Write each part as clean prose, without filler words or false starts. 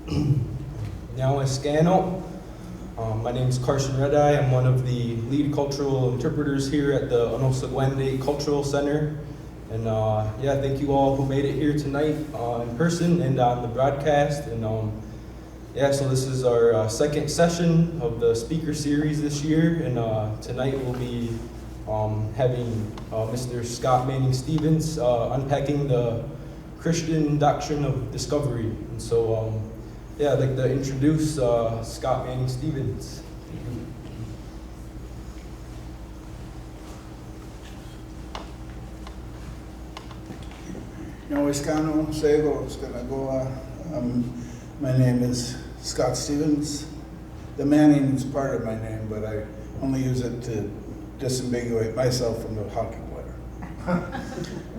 Akwesasne. My name is Carson Redeye. I'm one of the lead cultural interpreters here at the Akwesasne Cultural Center. And yeah, thank you all who made it here tonight in person and on the broadcast. And yeah, so this is our second session of the speaker series this year. And tonight we'll be having Mr. Scott Manning Stevens unpacking the Christian doctrine of discovery. And so yeah, I'd like to introduce Scott Manning Stevens. My name is Scott Stevens. The Manning is part of my name, but I only use it to disambiguate myself from the hockey player.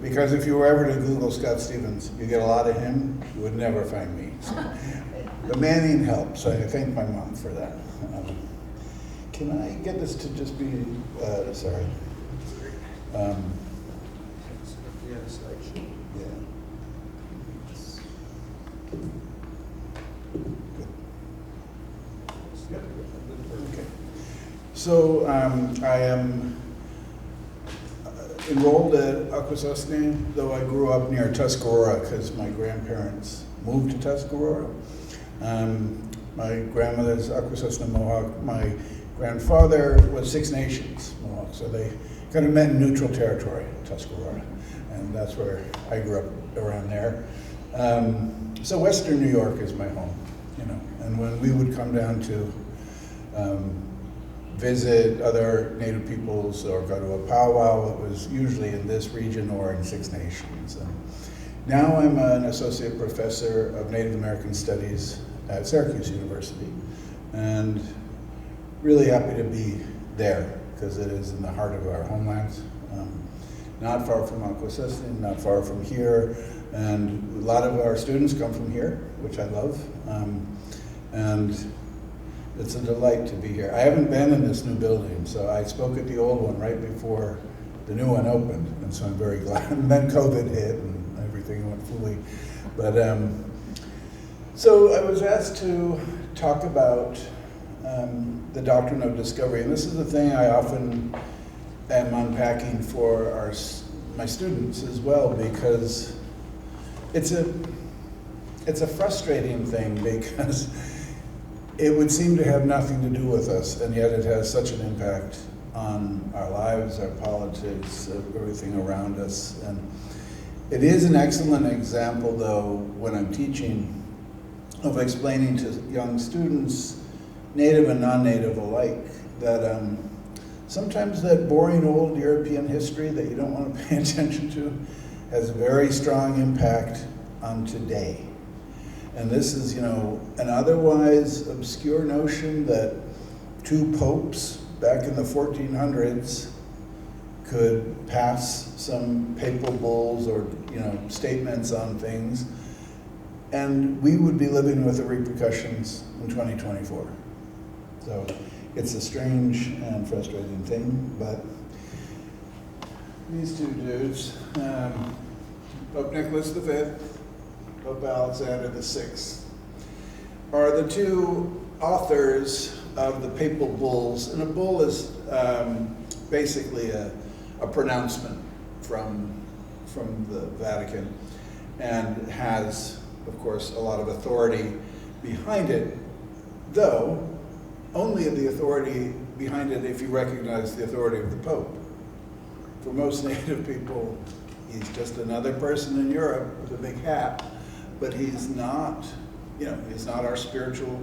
Because if you were ever to Google Scott Stevens, you get a lot of him, you would never find me. So, the Manning helps. I thank my mom for that. Can I get this to just be, sorry. Yeah. Okay. So I am enrolled at Akwesasne, though I grew up near Tuscarora because my grandparents moved to Tuscarora. My grandmother's Akwesasne Mohawk. My grandfather was Six Nations Mohawk, so they kind of met in neutral territory, Tuscarora, and that's where I grew up around there. So Western New York is my home, you know. And when we would come down to visit other Native peoples or go to a powwow, it was usually in this region or in Six Nations. And now I'm an associate professor of Native American Studies at Syracuse University, and really happy to be there because it is in the heart of our homelands. Not far from Akwesasne, not far from here, and a lot of our students come from here, which I love. And it's a delight to be here. I haven't been in this new building, so I spoke at the old one right before the new one opened, and so I'm very glad. And then COVID hit and everything went fully. But so I was asked to talk about the doctrine of discovery, and this is the thing I often am unpacking for my students as well, because it's a frustrating thing, because it would seem to have nothing to do with us, and yet it has such an impact on our lives, our politics, everything around us. And it is an excellent example, though, when I'm teaching, of explaining to young students, Native and non-Native alike, that sometimes that boring old European history that you don't want to pay attention to has a very strong impact on today. And this is, you know, an otherwise obscure notion that two popes back in the 1400s could pass some papal bulls or, you know, statements on things, and we would be living with the repercussions in 2024. So it's a strange and frustrating thing, but these two dudes, Pope Nicholas V, Pope Alexander VI, are the two authors of the papal bulls. And a bull is basically a pronouncement from the Vatican, and has, of course, a lot of authority behind it, though only the authority behind it if you recognize the authority of the Pope. For most Native people, he's just another person in Europe with a big hat, but he's not, you know, he's not our spiritual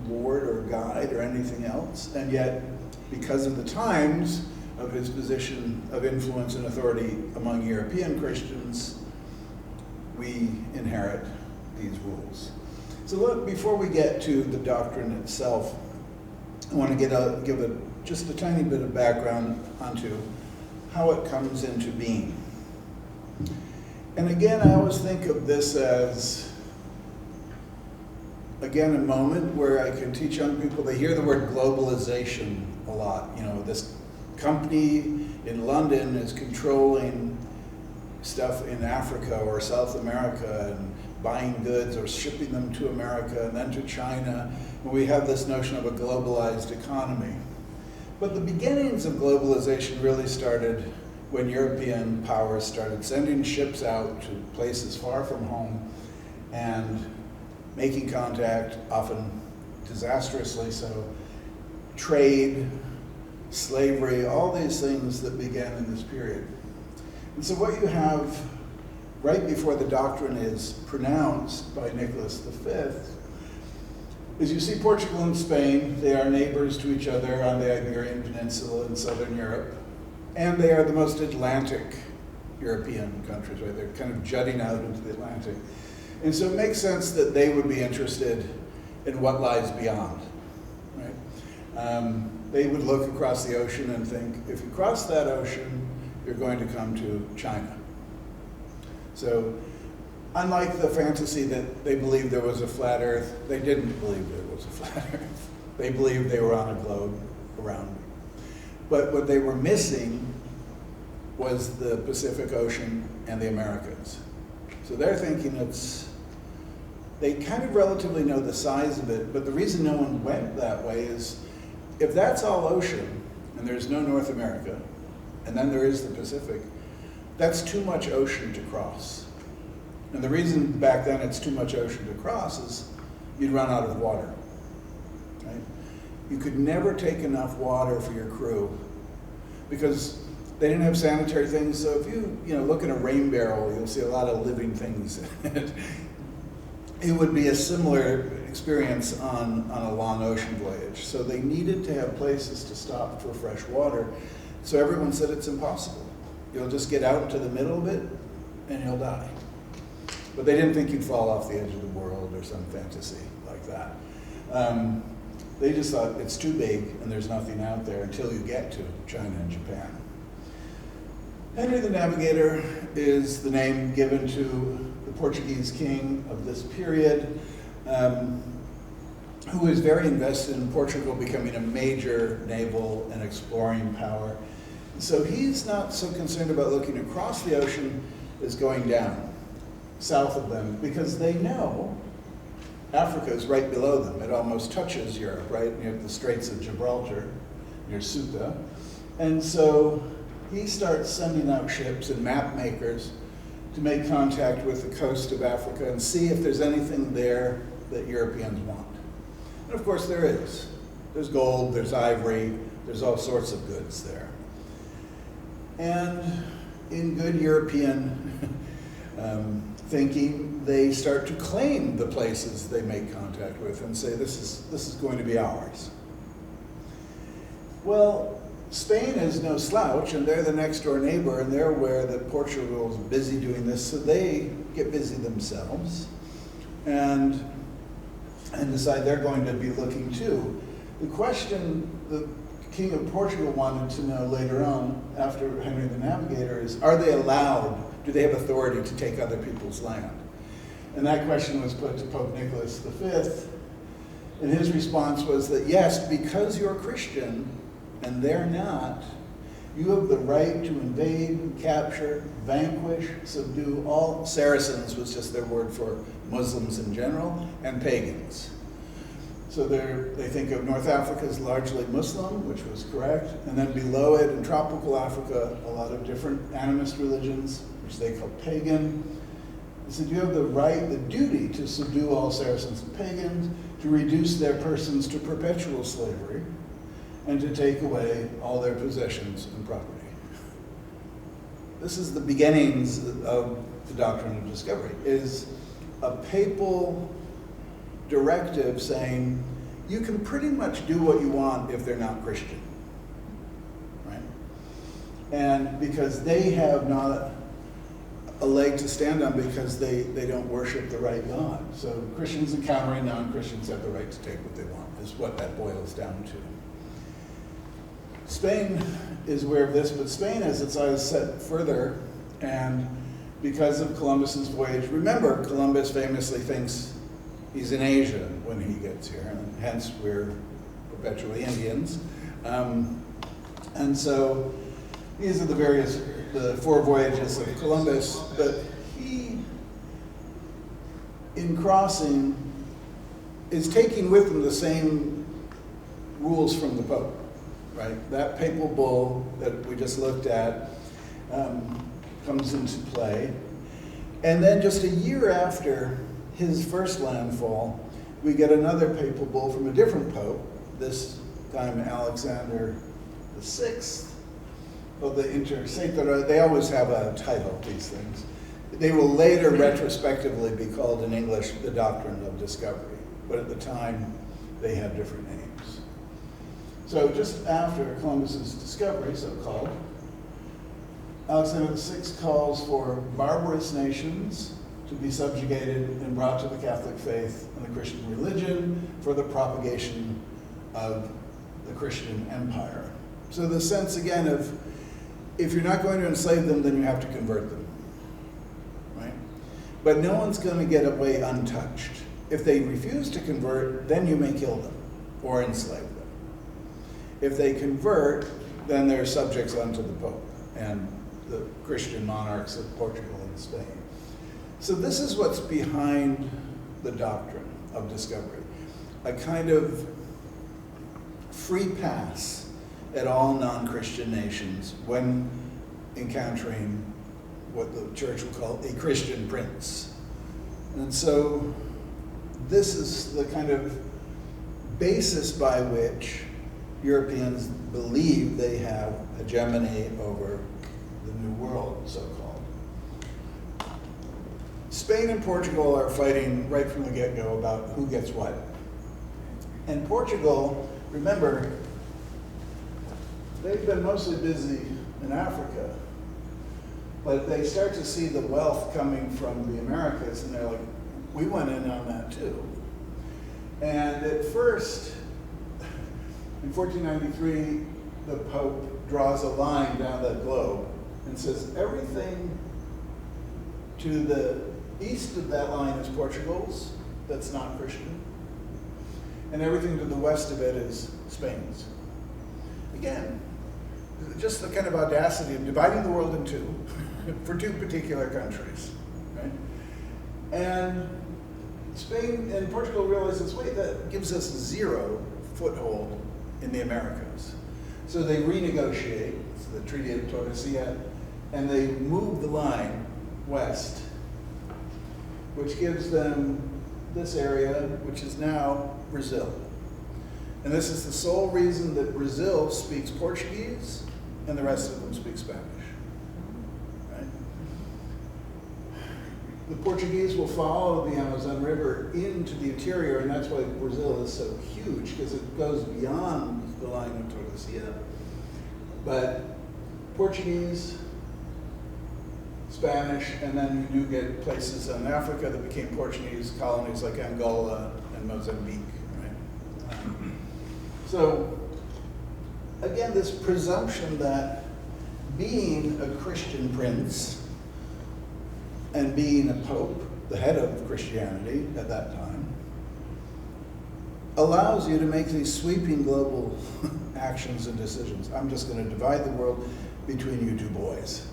lord or guide or anything else. And yet, because of the times of his position of influence and authority among European Christians, we inherit these rules. So look, before we get to the doctrine itself, I want to give just a tiny bit of background onto how it comes into being. And again, I always think of this as, again, a moment where I can teach young people. They hear the word globalization a lot. You know, this company in London is controlling stuff in Africa or South America, and buying goods or shipping them to America and then to China. And we have this notion of a globalized economy. But the beginnings of globalization really started when European powers started sending ships out to places far from home and making contact, often disastrously so. Trade, slavery, all these things that began in this period. And so what you have right before the Doctrine is pronounced by Nicholas V is you see Portugal and Spain. They are neighbors to each other on the Iberian Peninsula in southern Europe. And they are the most Atlantic European countries, right? They're kind of jutting out into the Atlantic. And so it makes sense that they would be interested in what lies beyond, right? They would look across the ocean and think, if you cross that ocean, you're going to come to China. So unlike the fantasy that they believed there was a flat earth, they didn't believe there was a flat earth. They believed they were on a globe around me. But what they were missing was the Pacific Ocean and the Americas. So they're thinking they kind of relatively know the size of it, but the reason no one went that way is if that's all ocean and there's no North America, and then there is the Pacific, that's too much ocean to cross. And the reason back then it's too much ocean to cross is you'd run out of water, right? You could never take enough water for your crew because they didn't have sanitary things. So if you look in a rain barrel, you'll see a lot of living things in it. It would be a similar experience on a long ocean voyage. So they needed to have places to stop for fresh water. So everyone said it's impossible. You'll just get out into the middle of it and you'll die. But they didn't think you'd fall off the edge of the world or some fantasy like that. They just thought it's too big and there's nothing out there until you get to China and Japan. Henry the Navigator is the name given to the Portuguese king of this period, who is very invested in Portugal becoming a major naval and exploring power. So he's not so concerned about looking across the ocean as going down south of them, because they know Africa is right below them. It almost touches Europe, right? You have the Straits of Gibraltar near Ceuta. And so he starts sending out ships and map makers to make contact with the coast of Africa and see if there's anything there that Europeans want. And of course there is. There's gold, there's ivory, there's all sorts of goods there. And in good European thinking, they start to claim the places they make contact with and say, this is going to be ours. Well, Spain is no slouch, and they're the next door neighbor, and they're aware that Portugal is busy doing this, so they get busy themselves and decide they're going to be looking too. The question the King of Portugal wanted to know later on, after Henry the Navigator, is, are they allowed, do they have authority to take other people's land? And that question was put to Pope Nicholas V, and his response was that yes, because you're Christian and they're not, you have the right to invade, capture, vanquish, subdue all. Saracens was just their word for Muslims in general, and pagans. So they think of North Africa as largely Muslim, which was correct, and then below it in tropical Africa, a lot of different animist religions, which they call pagan. He said you have the right, the duty to subdue all Saracens and pagans, to reduce their persons to perpetual slavery, and to take away all their possessions and property. This is the beginnings of the doctrine of discovery, is a papal directive saying you can pretty much do what you want if they're not Christian, right? And because they have not a leg to stand on because they don't worship the right God. So Christians encountering non-Christians have the right to take what they want, is what that boils down to. Spain is aware of this, but Spain has its eyes set further, and because of Columbus's voyage, remember Columbus famously thinks he's in Asia when he gets here, and hence we're perpetually Indians. And so these are the 4 voyages of Columbus, but in crossing, is taking with them the same rules from the Pope, right? That papal bull that we just looked at comes into play. And then just a year after his first landfall, we get another papal bull from a different pope, this time Alexander VI. Well, they always have a title, these things. They will later retrospectively be called in English the Doctrine of Discovery, but at the time they had different names. So just after Columbus's discovery, so-called, Alexander VI calls for barbarous nations to be subjugated and brought to the Catholic faith and the Christian religion for the propagation of the Christian empire. So the sense, again, of if you're not going to enslave them, then you have to convert them, right? But no one's going to get away untouched. If they refuse to convert, then you may kill them or enslave them. If they convert, then they're subjects unto the Pope and the Christian monarchs of Portugal and Spain. So this is what's behind the doctrine of discovery, a kind of free pass at all non-Christian nations when encountering what the church will call a Christian prince. And so this is the kind of basis by which Europeans believe they have hegemony over the New World, so-called. Spain and Portugal are fighting right from the get-go about who gets what. And Portugal, remember, they've been mostly busy in Africa, but they start to see the wealth coming from the Americas, and they're like, we went in on that too. And at first, in 1493, the Pope draws a line down the globe and says everything to the east of that line is Portugal's, that's not Christian, and everything to the west of it is Spain's. Again, just the kind of audacity of dividing the world in two for two particular countries, right? And Spain and Portugal realizes, wait, that gives us zero foothold in the Americas. So they renegotiate, it's the Treaty of Tordesillas, and they move the line west, which gives them this area, which is now Brazil. And this is the sole reason that Brazil speaks Portuguese and the rest of them speak Spanish. Right? The Portuguese will follow the Amazon River into the interior, and that's why Brazil is so huge, because it goes beyond the line of Tordesillas. But Portuguese, Spanish, and then you do get places in Africa that became Portuguese colonies like Angola and Mozambique. Right? So, again, this presumption that being a Christian prince and being a pope, the head of Christianity at that time, allows you to make these sweeping global actions and decisions. I'm just going to divide the world between you two boys.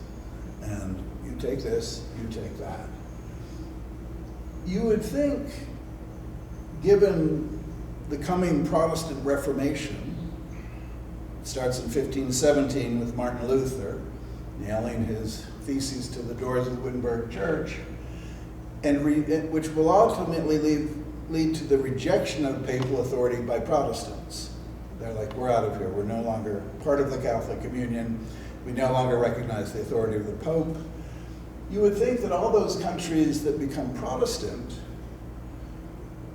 And you take this, you take that. You would think, given the coming Protestant Reformation, it starts in 1517 with Martin Luther nailing his theses to the doors of the Wittenberg Church, and which will ultimately lead to the rejection of papal authority by Protestants. They're like, we're out of here. We're no longer part of the Catholic communion. We no longer recognize the authority of the Pope. You would think that all those countries that become Protestant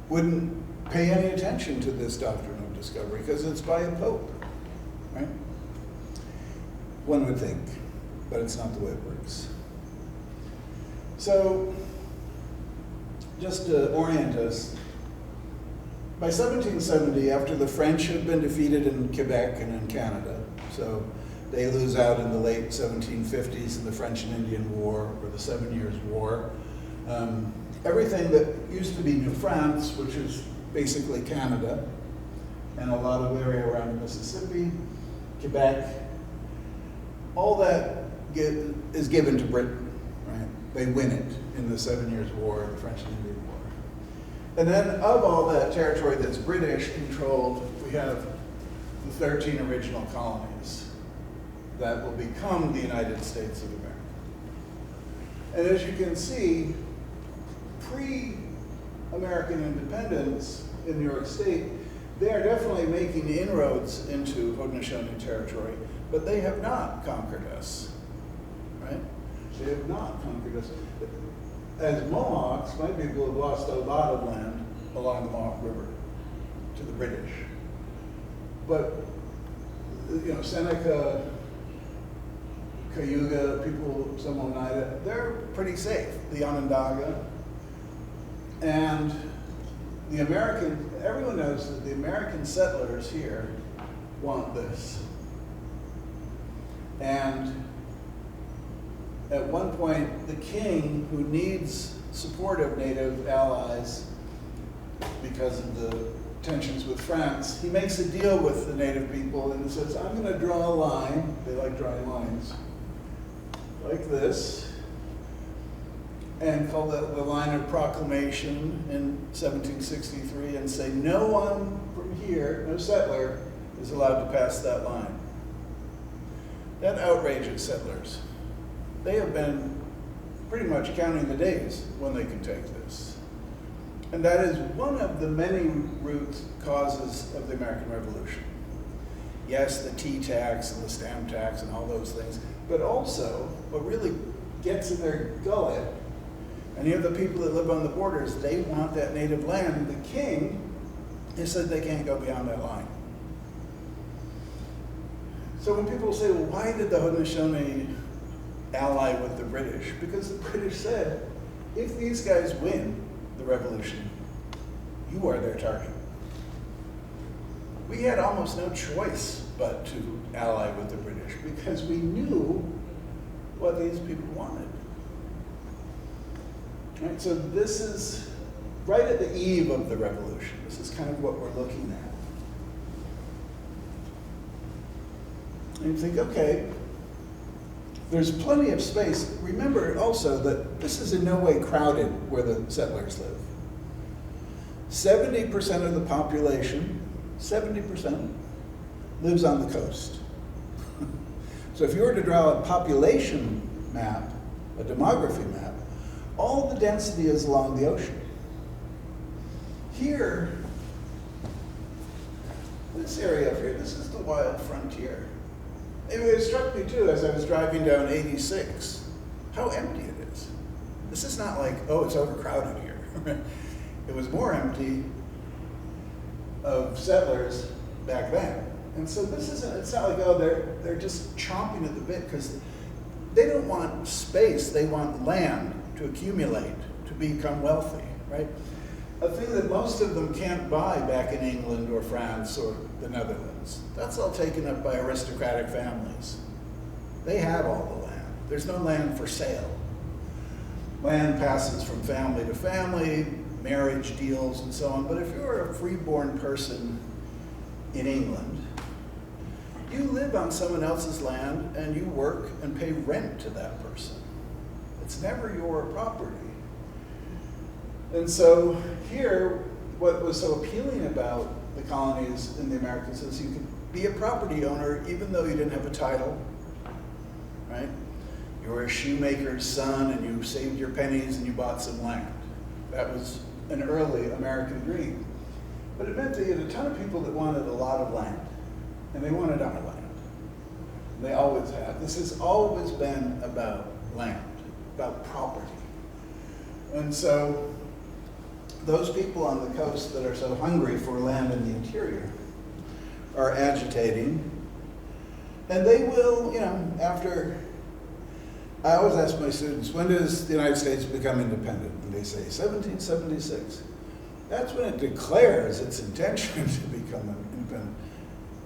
wouldn't pay any attention to this doctrine of discovery because it's by a Pope, right? One would think, but it's not the way it works. So, just to orient us, by 1770, after the French had been defeated in Quebec and in Canada, so they lose out in the late 1750s in the French and Indian War, or the 7 Years' War. Everything that used to be New France, which is basically Canada, and a lot of area around Mississippi, Quebec, all that is given to Britain, right? They win it in the 7 Years' War, the French and Indian War. And then of all that territory that's British controlled, we have the 13 original colonies that will become the United States of America. And as you can see, pre-American independence in New York State, they are definitely making inroads into Haudenosaunee territory, but they have not conquered us, right? They have not conquered us. As Mohawks, my people have lost a lot of land along the Mohawk River to the British. But, you know, Seneca, Cayuga, people, some Oneida, they're pretty safe. The Onondaga. And the American, everyone knows that the American settlers here want this. And at one point, the king, who needs support of native allies because of the tensions with France, he makes a deal with the native people and says, I'm going to draw a line. They like drawing lines like this, and call that the line of proclamation in 1763, and say no one from here, no settler, is allowed to pass that line. That outrages settlers. They have been pretty much counting the days when they can take this. And that is one of the many root causes of the American Revolution. Yes, the tea tax and the stamp tax and all those things, but also what really gets in their gullet, and you have the people that live on the borders, they want that native land. The king has said they can't go beyond that line. So when people say, well, why did the Haudenosaunee ally with the British? Because the British said, if these guys win the revolution, you are their target. We had almost no choice but to ally with the British because we knew what these people wanted. Right, so this is right at the eve of the revolution. This is kind of what we're looking at. And you think, okay, there's plenty of space. Remember also that this is in no way crowded where the settlers live. 70% of the population, 70%, lives on the coast. So if you were to draw a population map, a demography map, all the density is along the ocean. Here, this area up here, this is the wild frontier. It struck me too as I was driving down 86, how empty it is. This is not like, oh, it's overcrowded here. It was more empty of settlers back then. And so this isn't, it's not like, oh, they're just chomping at the bit, because they don't want space, they want land to accumulate, to become wealthy, right? A thing that most of them can't buy back in England or France or the Netherlands. That's all taken up by aristocratic families. They have all the land. There's no land for sale. Land passes from family to family, marriage deals and so on. But if you're a freeborn person in England, you live on someone else's land and you work and pay rent to that person. It's never your property. And so here, what was so appealing about the colonies in the Americas is you could be a property owner even though you didn't have a title, right? You were a shoemaker's son and you saved your pennies and you bought some land. That was an early American dream. But it meant that you had a ton of people that wanted a lot of land, and they wanted our land. And they always have. This has always been about land, about property. And so those people on the coast that are so hungry for land in the interior are agitating. And they will, you know, after, I always ask my students, when does the United States become independent? And they say 1776. That's when it declares its intention to become independent.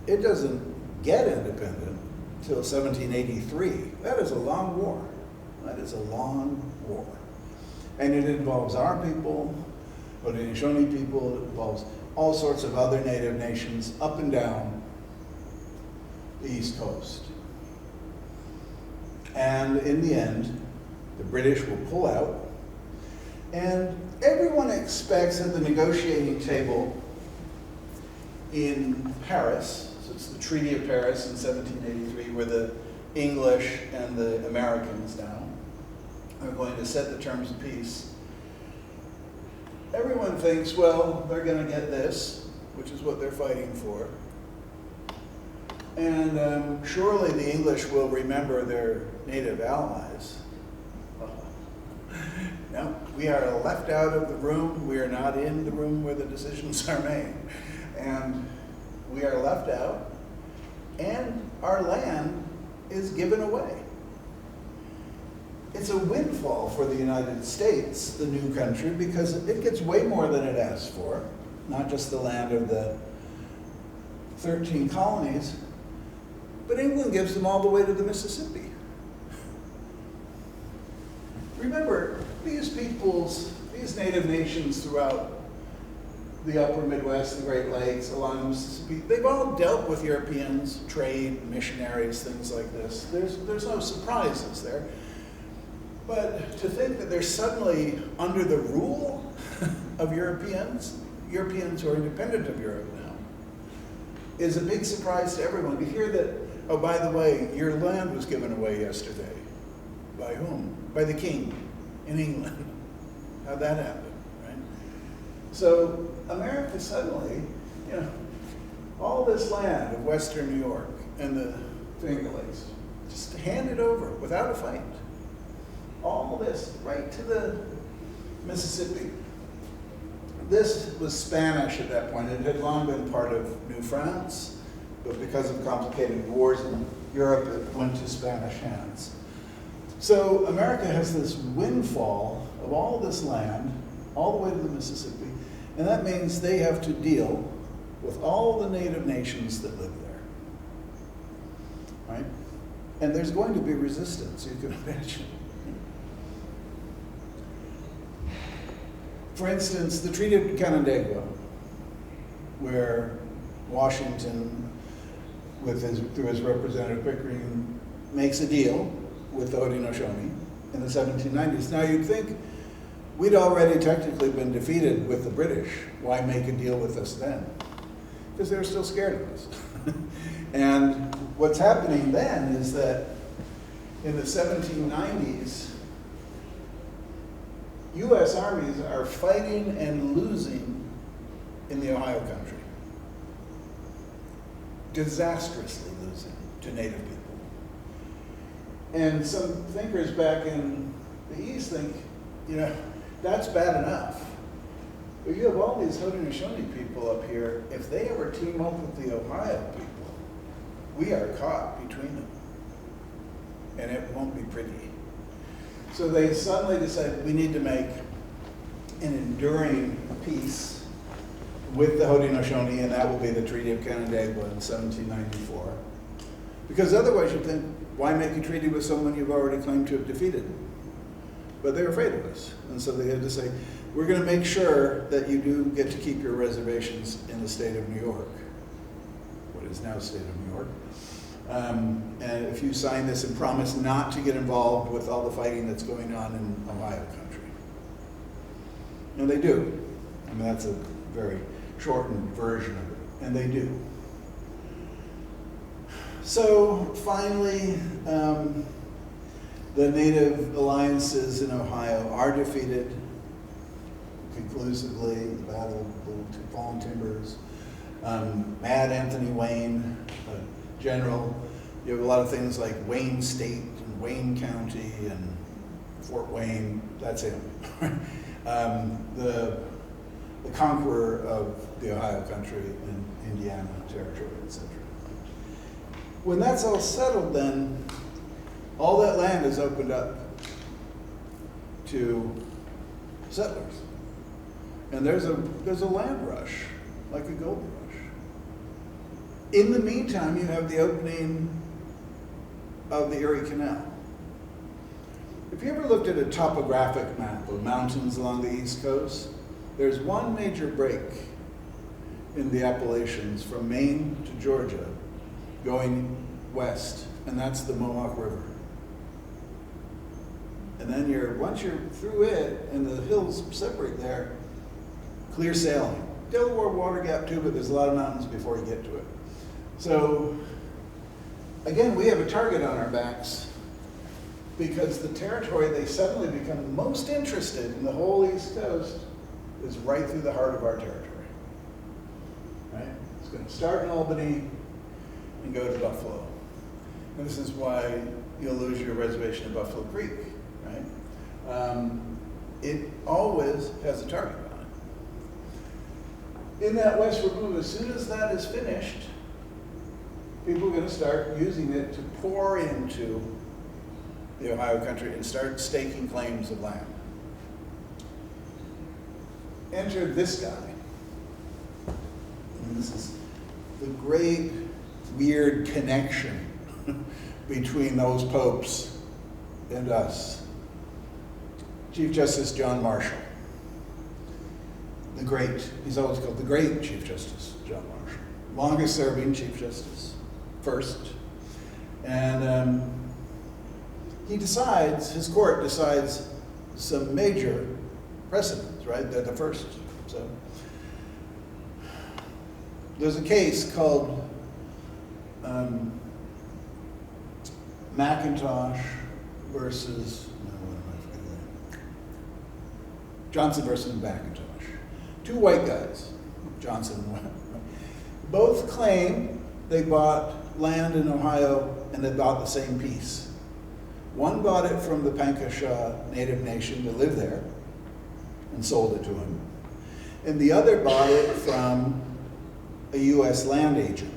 It doesn't get independent until 1783. That is a long war. That is a long war. And it involves our people, Haudenosaunee people, it involves all sorts of other native nations up and down the East Coast. And in the end, the British will pull out. And everyone expects at the negotiating table in Paris, so it's the Treaty of Paris in 1783, where the English and the Americans now are going to set the terms of peace. Everyone thinks, well, they're going to get this, which is what they're fighting for. And surely the English will remember their native allies. No, we are left out of the room. We are not in the room where the decisions are made. And we are left out, and our land is given away. It's a windfall for the United States, the new country, because it gets way more than it asks for, not just the land of the 13 colonies, but England gives them all the way to the Mississippi. Remember, these peoples, these native nations throughout the upper Midwest, the Great Lakes, along the Mississippi, they've all dealt with Europeans, trade, missionaries, things like this. There's no surprises there. But to think that they're suddenly under the rule of Europeans who are independent of Europe now, is a big surprise to everyone. To hear that, oh, by the way, your land was given away yesterday. By whom? By the king in England. How'd that happen, right? So America suddenly, all this land of Western New York and the Finger Lakes, just handed over without a fight. All this right to the Mississippi. This was Spanish at that point. It had long been part of New France, but because of complicated wars in Europe, it went to Spanish hands. So America has this windfall of all this land, all the way to the Mississippi, and that means they have to deal with all the native nations that live there, right? And there's going to be resistance, you can imagine. For instance, the Treaty of Canandaigua, where Washington, through his representative Pickering, makes a deal with the Haudenosaunee in the 1790s. Now you'd think we'd already technically been defeated with the British. Why make a deal with us then? Because they were still scared of us. And what's happening then is that in the 1790s, US armies are fighting and losing in the Ohio country. Disastrously losing to Native people. And some thinkers back in the East think, that's bad enough. But you have all these Haudenosaunee people up here. If they ever team up with the Ohio people, we are caught between them. And it won't be pretty. So they suddenly decided we need to make an enduring peace with the Haudenosaunee, and that will be the Treaty of Canandaigua in 1794. Because otherwise you'd think, why make a treaty with someone you've already claimed to have defeated? But they're afraid of us. And so they had to say, we're going to make sure that you do get to keep your reservations in the state of New York, what is now state of New York. And if you sign this and promise not to get involved with all the fighting that's going on in Ohio country. And they do. I mean, that's a very shortened version of it. And they do. So finally, the Native alliances in Ohio are defeated conclusively in the Battle of the Fallen Timbers. Mad Anthony Wayne, general. You have a lot of things like Wayne State and Wayne County and Fort Wayne. That's him. The conqueror of the Ohio country and Indiana territory, etc. When that's all settled, then all that land is opened up to settlers, and there's a land rush, like a gold rush. In the meantime, you have the opening of the Erie Canal. If you ever looked at a topographic map of mountains along the East Coast, there's one major break in the Appalachians from Maine to Georgia going west, and that's the Mohawk River. And then once you're through it and the hills separate there, clear sailing. Delaware Water Gap too, but there's a lot of mountains before you get to it. So again, we have a target on our backs because the territory they suddenly become most interested in, the whole East Coast, is right through the heart of our territory. Right? It's going to start in Albany and go to Buffalo. And this is why you'll lose your reservation at Buffalo Creek, right? It always has a target on it. In that westward move, as soon as that is finished, people are going to start using it to pour into the Ohio country and start staking claims of land. Enter this guy. And this is the great weird connection between those popes and us. Chief Justice John Marshall. The great, he's always called the great Chief Justice John Marshall. Longest serving Chief Justice, first. And his court decides some major precedents, right? They're the first. So there's a case called McIntosh versus, Johnson versus McIntosh. Two white guys, Johnson and Webb. Both claim they bought land in Ohio and they bought the same piece. One bought it from the Pankashaw Native Nation that lived there and sold it to him. And the other bought it from a U.S. land agent.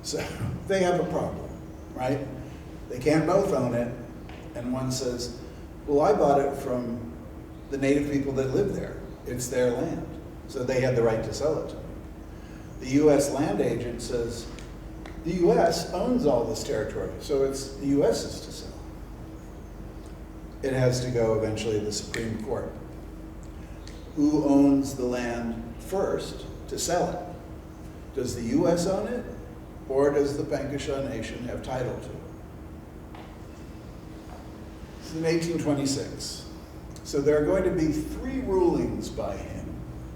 So they have a problem, right? They can't both own it. And one says, well, I bought it from the native people that live there. It's their land. So they had the right to sell it to me. The U.S. land agent says, the U.S. owns all this territory, so it's the U.S.'s to sell. It has to go eventually to the Supreme Court. Who owns the land first to sell it? Does the U.S. own it, or does the Pankashaw Nation have title to it? It's in 1826. So there are going to be 3 rulings by him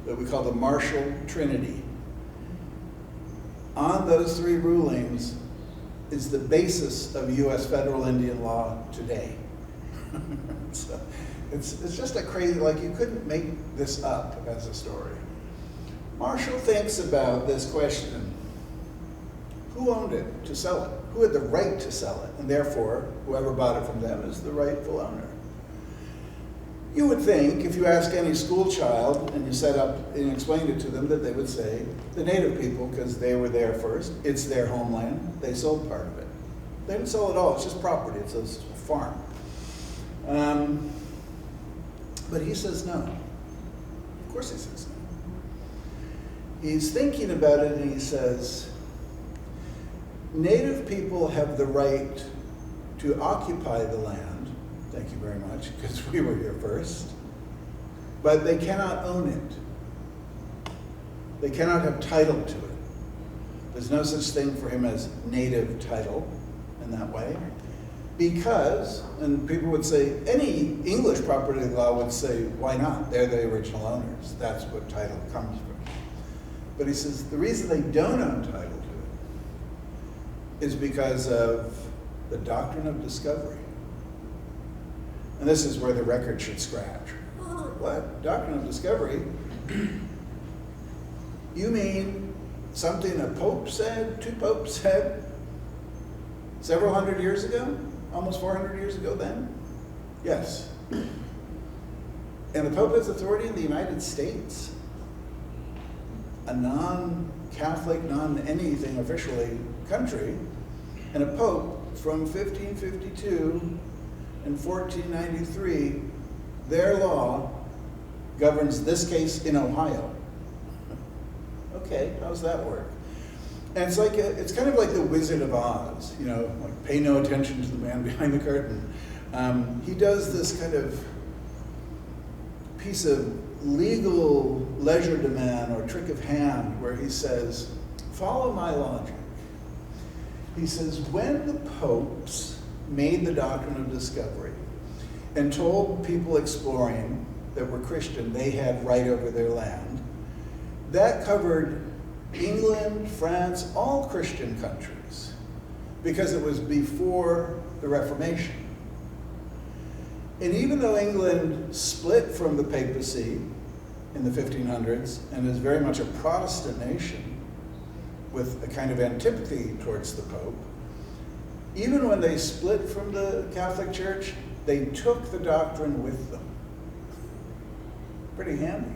that we call the Marshall Trinity. On those 3 rulings is the basis of U.S. federal Indian law today. So it's just a crazy, like you couldn't make this up as a story. Marshall thinks about this question: who owned it to sell it? Who had the right to sell it? And therefore, whoever bought it from them is the rightful owner. You would think, if you ask any school child and you set up and explained it to them, that they would say, the native people, because they were there first, it's their homeland, they sold part of it. They didn't sell it all, it's just property, it's a farm. But he says no. Of course he says no. He's thinking about it and he says, native people have the right to occupy the land. Thank you very much, because we were here first. But they cannot own it. They cannot have title to it. There's no such thing for him as native title in that way. Because, and people would say, any English property law would say, why not? They're the original owners. That's what title comes from. But he says, the reason they don't own title to it is because of the doctrine of discovery. And this is where the record should scratch. What? Doctrine of discovery? You mean something a pope said, 2 popes said, several hundred years ago? Almost 400 years ago then? Yes. And the pope has authority in the United States? A non-Catholic, non-anything officially country, and a pope from 1552 and 1493, their law governs this case in Ohio. Okay, how's that work? And it's like it's kind of like the Wizard of Oz, you know, like pay no attention to the man behind the curtain. He does this kind of piece of legal legerdemain or trick of hand where he says, follow my logic. He says, when the popes made the doctrine of discovery and told people exploring that were Christian they had right over their land, that covered England, France, all Christian countries, because it was before the Reformation. And even though England split from the papacy in the 1500s and is very much a Protestant nation with a kind of antipathy towards the Pope, even when they split from the Catholic Church, they took the doctrine with them. Pretty handy.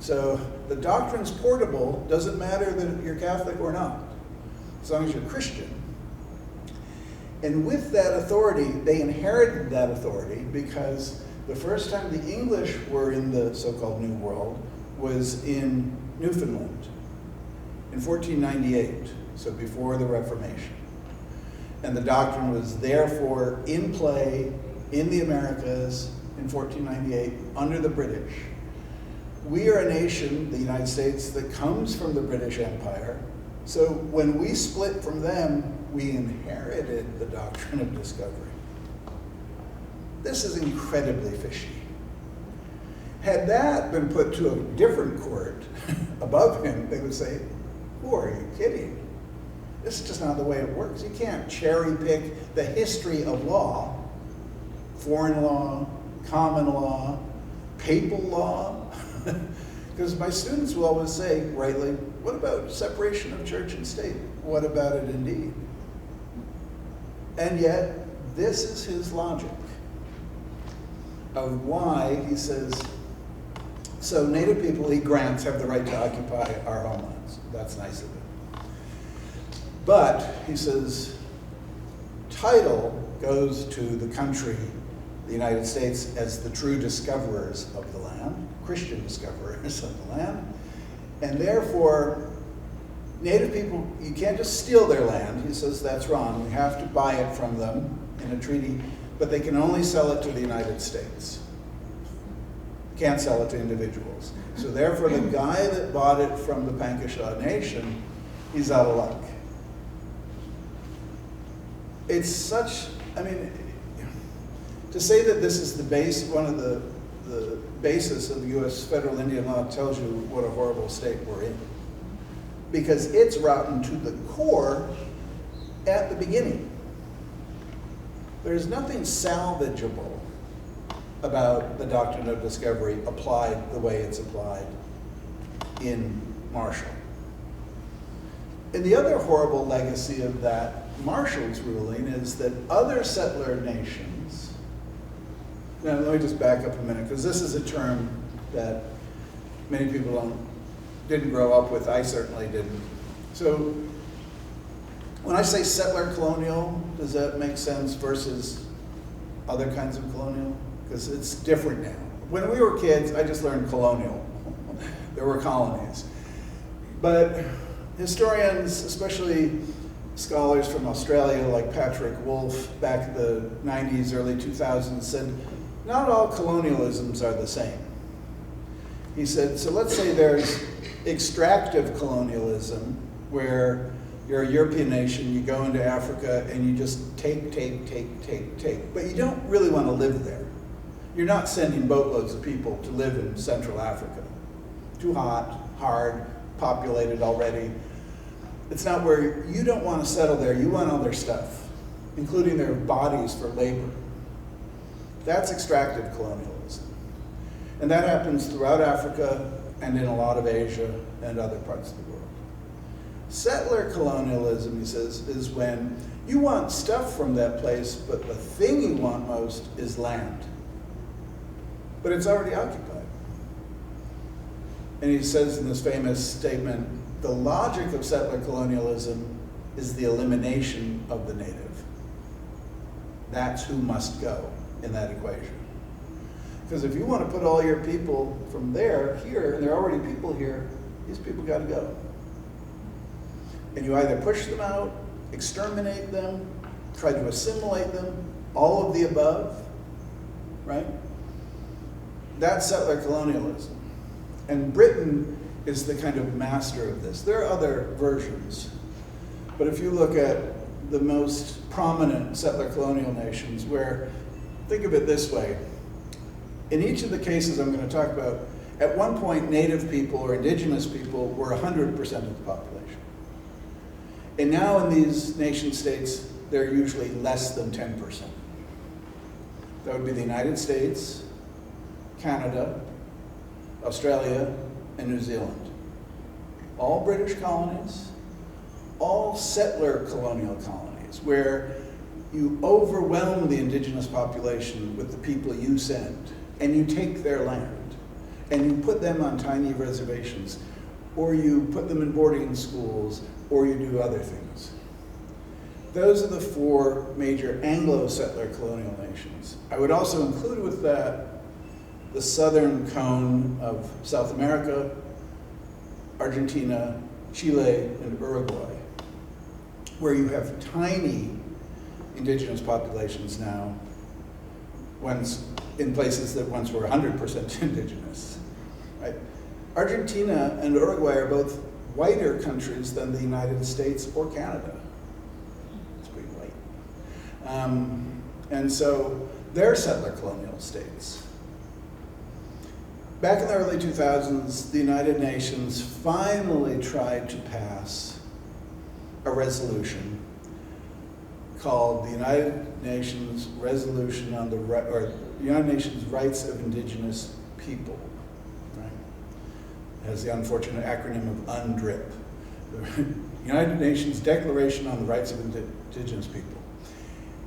So the doctrine's portable, doesn't matter that you're Catholic or not, as long as you're Christian. And with that authority, they inherited that authority because the first time the English were in the so-called New World was in Newfoundland in 1498, so before the Reformation. And the doctrine was therefore in play in the Americas in 1498 under the British. We are a nation, the United States, that comes from the British Empire. So when we split from them, we inherited the doctrine of discovery. This is incredibly fishy. Had that been put to a different court above him, they would say, who are you kidding? This is just not the way it works. You can't cherry pick the history of law, foreign law, common law, papal law. Because my students will always say, rightly, what about separation of church and state? What about it indeed? And yet, this is his logic of why he says, so Native people, he grants, have the right to occupy our homelands. That's nice of him. But, he says, title goes to the country, the United States, as the true discoverers of the land, Christian discoverers of the land, and therefore, Native people, you can't just steal their land. He says that's wrong. We have to buy it from them in a treaty, but they can only sell it to the United States. Can't sell it to individuals. So therefore, the guy that bought it from the Pankashaw Nation, he's out of luck. It's such, I mean, to say that this is the base, one of the basis of the U.S. federal Indian law tells you what a horrible state we're in. Because it's rotten to the core at the beginning. There's nothing salvageable about the doctrine of discovery applied the way it's applied in Marshall. And the other horrible legacy of that Marshall's ruling is that other settler nations, now let me just back up a minute, because this is a term that many people didn't grow up with. I certainly didn't. So when I say settler colonial, does that make sense versus other kinds of colonial? Because it's different now. When we were kids, I just learned colonial. There were colonies. But historians, especially scholars from Australia like Patrick Wolfe back in the 90s, early 2000s, said, not all colonialisms are the same. He said, so let's say there's extractive colonialism, where you're a European nation, you go into Africa and you just take. But you don't really want to live there. You're not sending boatloads of people to live in Central Africa. Too hot, hard, populated already. It's not where you don't want to settle there, you want all their stuff, including their bodies for labor. That's extractive colonialism. And that happens throughout Africa and in a lot of Asia and other parts of the world. Settler colonialism, he says, is when you want stuff from that place, but the thing you want most is land. But it's already occupied. And he says in this famous statement, the logic of settler colonialism is the elimination of the native. That's who must go in that equation. Because if you want to put all your people from there, here, and there are already people here, these people got to go. And you either push them out, exterminate them, try to assimilate them, all of the above, right? That's settler colonialism. And Britain is the kind of master of this. There are other versions. But if you look at the most prominent settler colonial nations where, think of it this way, in each of the cases I'm going to talk about, at one point native people or indigenous people were 100% of the population. And now in these nation states, they're usually less than 10%. That would be the United States, Canada, Australia, and New Zealand. All British colonies, all settler colonial colonies, where you overwhelm the indigenous population with the people you send, and you take their land, and you put them on tiny reservations, or you put them in boarding schools, or you do other things. Those are the four major Anglo-settler colonial nations. I would also include with that the southern cone of South America, Argentina, Chile, and Uruguay, where you have tiny indigenous populations now, once in places that once were 100% indigenous. Right? Argentina and Uruguay are both whiter countries than the United States or Canada. It's pretty white. And so they're settler colonial states. Back in the early 2000s, the United Nations finally tried to pass a resolution called the United Nations Resolution on the United Nations Rights of Indigenous People. Right? It has the unfortunate acronym of UNDRIP, the United Nations Declaration on the Rights of Indigenous People.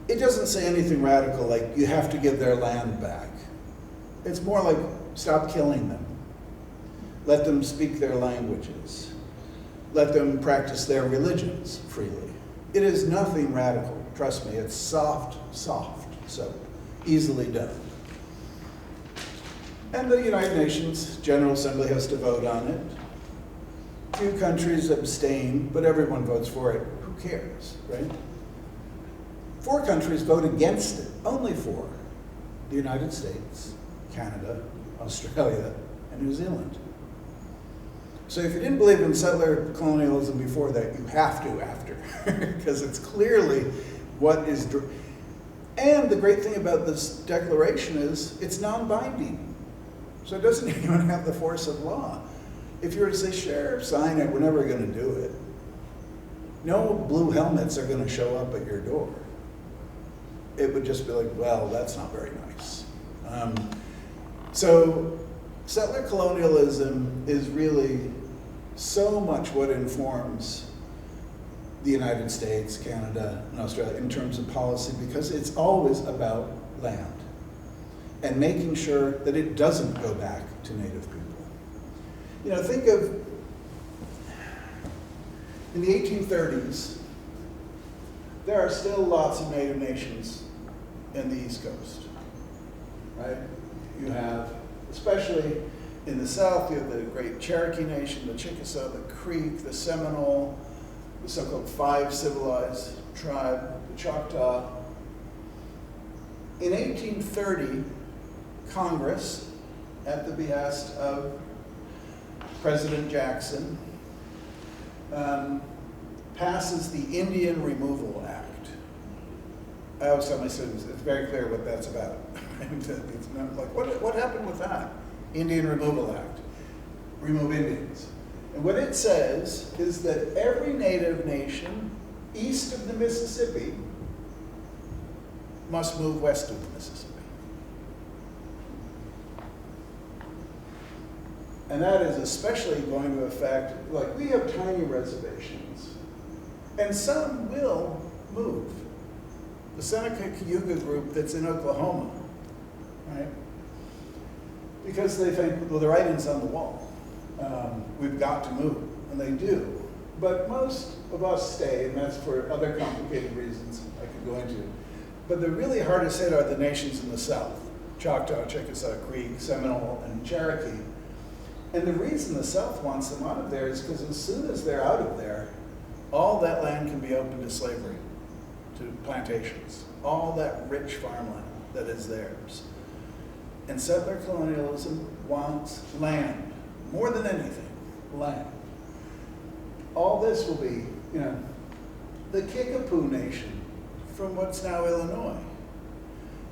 It doesn't say anything radical like you have to give their land back. It's more like stop killing them. Let them speak their languages. Let them practice their religions freely. It is nothing radical, trust me. It's soft, so easily done. And the United Nations General Assembly has to vote on it. Few countries abstain, but everyone votes for it. Who cares, right? 4 countries vote against it, only 4. The United States, Canada, Australia, and New Zealand. So if you didn't believe in settler colonialism before that, you have to after, because it's clearly what is... And the great thing about this declaration is it's non-binding. So it doesn't even have the force of law. If you were to say, sure, sign it, we're never going to do it. No blue helmets are going to show up at your door. It would just be like, well, that's not very nice. So settler colonialism is really so much what informs the United States, Canada, and Australia in terms of policy, because it's always about land and making sure that it doesn't go back to Native people. You know, think of, in the 1830s, there are still lots of Native nations in the East Coast, right? You have, especially in the South, you have the great Cherokee Nation, the Chickasaw, the Creek, the Seminole, the so-called 5 civilized tribe, the Choctaw. In 1830, Congress, at the behest of President Jackson, passes the Indian Removal Act. I always tell my students, it's very clear what that's about. It's not like, what happened with that? Indian Removal Act. Remove Indians. And what it says is that every Native nation east of the Mississippi must move west of the Mississippi. And that is especially going to affect, like, we have tiny reservations, and some will move. The Seneca-Iroquois group that's in Oklahoma, right? Because they think, well, the writing's on the wall. We've got to move, and they do. But most of us stay, and that's for other complicated reasons I could go into. But the really hardest hit are the nations in the South: Choctaw, Chickasaw, Creek, Seminole, and Cherokee. And the reason the South wants them out of there is because as soon as they're out of there, all that land can be open to slavery, to plantations, all that rich farmland that is theirs. And settler colonialism wants land, more than anything, land. All this will be, the Kickapoo Nation from what's now Illinois.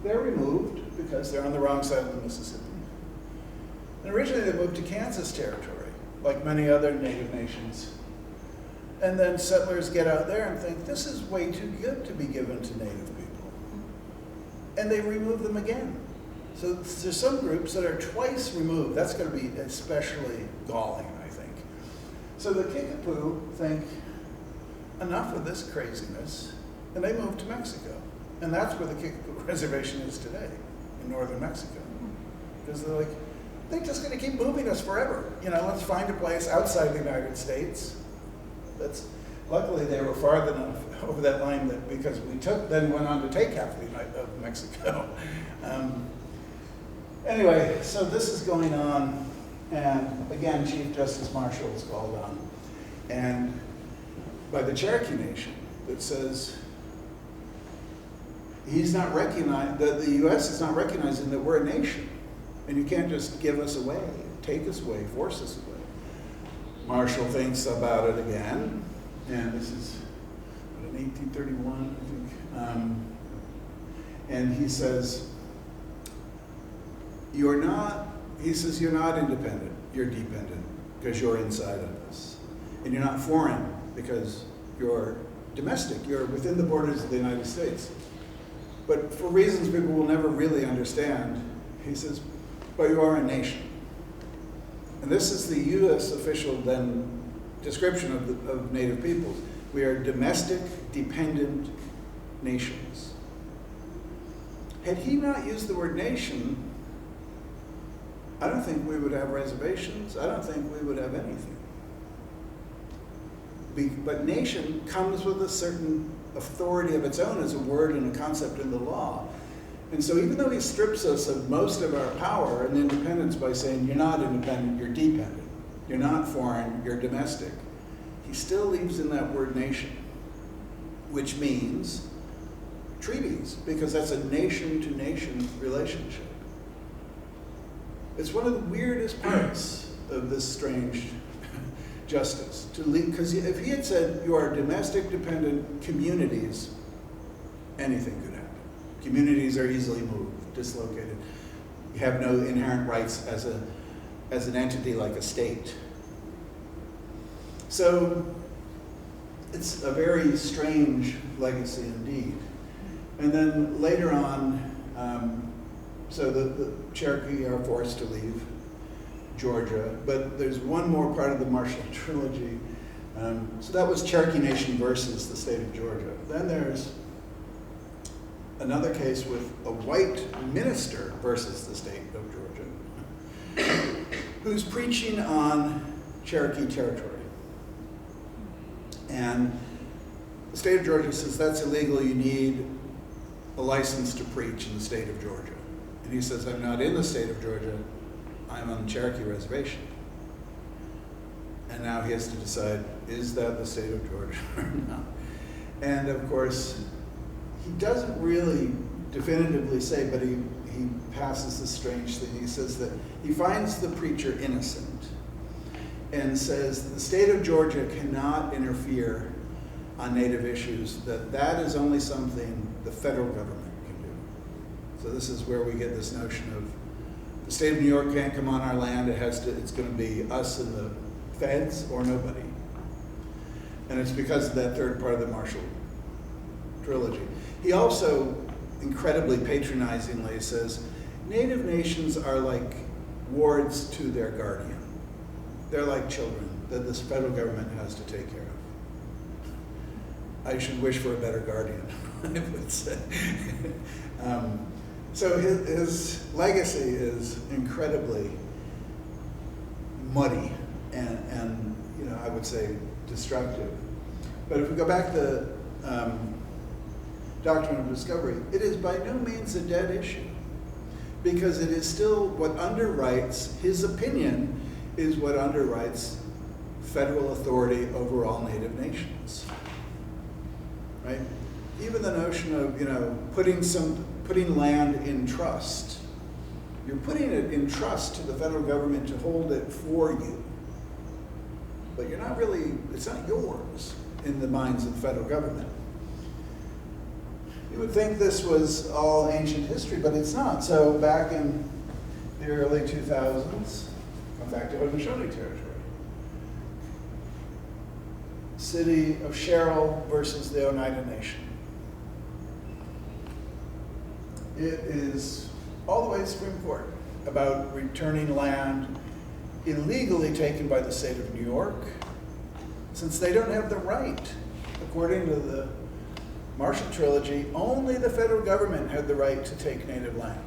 They're removed because they're on the wrong side of the Mississippi. And originally they moved to Kansas territory, like many other native nations. And then settlers get out there and think, this is way too good to be given to native people. And they remove them again. So there's some groups that are twice removed. That's going to be especially galling, I think. So the Kickapoo think, enough of this craziness, and they move to Mexico. And that's where the Kickapoo Reservation is today, in northern Mexico. Because they're like, they're just going to keep moving us forever. You know, let's find a place outside the United States. Luckily, they were far enough over that line that because then went on to take half of Mexico. Anyway, so this is going on, and again, Chief Justice Marshall is called on, and by the Cherokee Nation that says he's not recognized, that the U.S. is not recognizing that we're a nation, and you can't just give us away, take us away, force us away. Marshall thinks about it again, and this is in 1831, I think, and he says, you're not independent, you're dependent, because you're inside of us. And you're not foreign, because you're domestic, you're within the borders of the United States. But for reasons people will never really understand, he says, but you are a nation. And this is the U.S. official then description of Native peoples. We are domestic, dependent nations. Had he not used the word nation, I don't think we would have reservations. I don't think we would have anything. But nation comes with a certain authority of its own as a word and a concept in the law. And so even though he strips us of most of our power and independence by saying you're not independent, you're dependent, you're not foreign, you're domestic, he still leaves in that word nation, which means treaties, because that's a nation-to-nation relationship. It's one of the weirdest parts of this strange justice, because if he had said you are domestic dependent communities, anything could happen. Communities are easily moved, dislocated. You have no inherent rights as an entity like a state. So it's a very strange legacy indeed. And then later on, so the Cherokee are forced to leave Georgia, but there's one more part of the Marshall Trilogy. So that was Cherokee Nation versus the state of Georgia. Then there's another case with a white minister versus the state of Georgia, who's preaching on Cherokee territory. And the state of Georgia says that's illegal, you need a license to preach in the state of Georgia. And he says, I'm not in the state of Georgia, I'm on the Cherokee reservation. And now he has to decide, is that the state of Georgia or not? And of course, he doesn't really definitively say, but he passes this strange thing. He says that he finds the preacher innocent and says the state of Georgia cannot interfere on Native issues, that is only something the federal government can do. So this is where we get this notion of the state of New York can't come on our land, it's going to be us and the feds or nobody. And it's because of that third part of the Marshall Trilogy. He also incredibly patronizingly says, Native nations are like wards to their guardian. They're like children that this federal government has to take care of. I should wish for a better guardian, I would say. So his legacy is incredibly muddy and I would say destructive. But if we go back to Doctrine of Discovery, it is by no means a dead issue, because it is still what underwrites his opinion is what underwrites federal authority over all Native nations. Right? Even the notion of putting land in trust. You're putting it in trust to the federal government to hold it for you. But you're not really, it's not yours. in the minds of the federal government. You would think this was all ancient history, but it's not. So back in the early 2000s, come back to Haudenosaunee territory. City of Sherrill versus the Oneida Nation. It is all the way to the Supreme Court about returning land illegally taken by the state of New York, since they don't have the right. According to the Marshall Trilogy, only the federal government had the right to take native land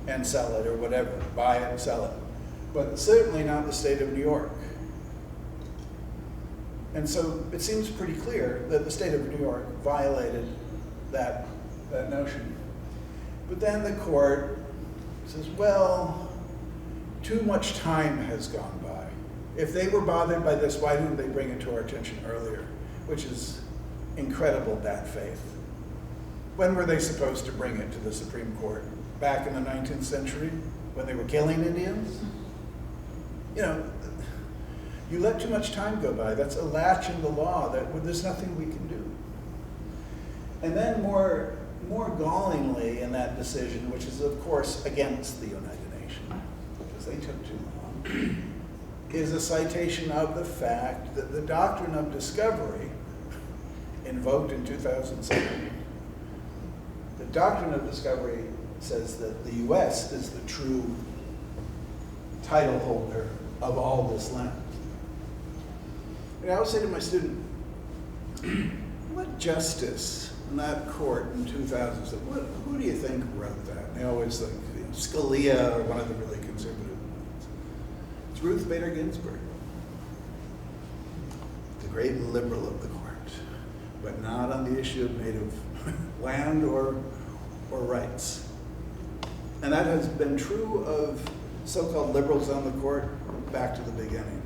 and sell it or whatever, buy it and sell it, but certainly not the state of New York. And so it seems pretty clear that the state of New York violated that notion. But then the court says, well, too much time has gone by. If they were bothered by this, why didn't they bring it to our attention earlier? Which is incredible bad faith. When were they supposed to bring it to the Supreme Court? Back in the 19th century, when they were killing Indians? You know, you let too much time go by. That's a latch in the law that there's nothing we can do. And then more gallingly in that decision, which is of course against the Oneida Nation, because they took too long, is a citation of the fact that the doctrine of discovery, invoked in 2007, the doctrine of discovery says that the US is the true title holder of all this land. And I always say to my student, what justice in that court in 2000 said, who do you think wrote that? And they always think, Scalia or one of the really conservative ones. It's Ruth Bader Ginsburg, the great liberal of the court, but not on the issue of native land or rights. And that has been true of so-called liberals on the court back to the beginning.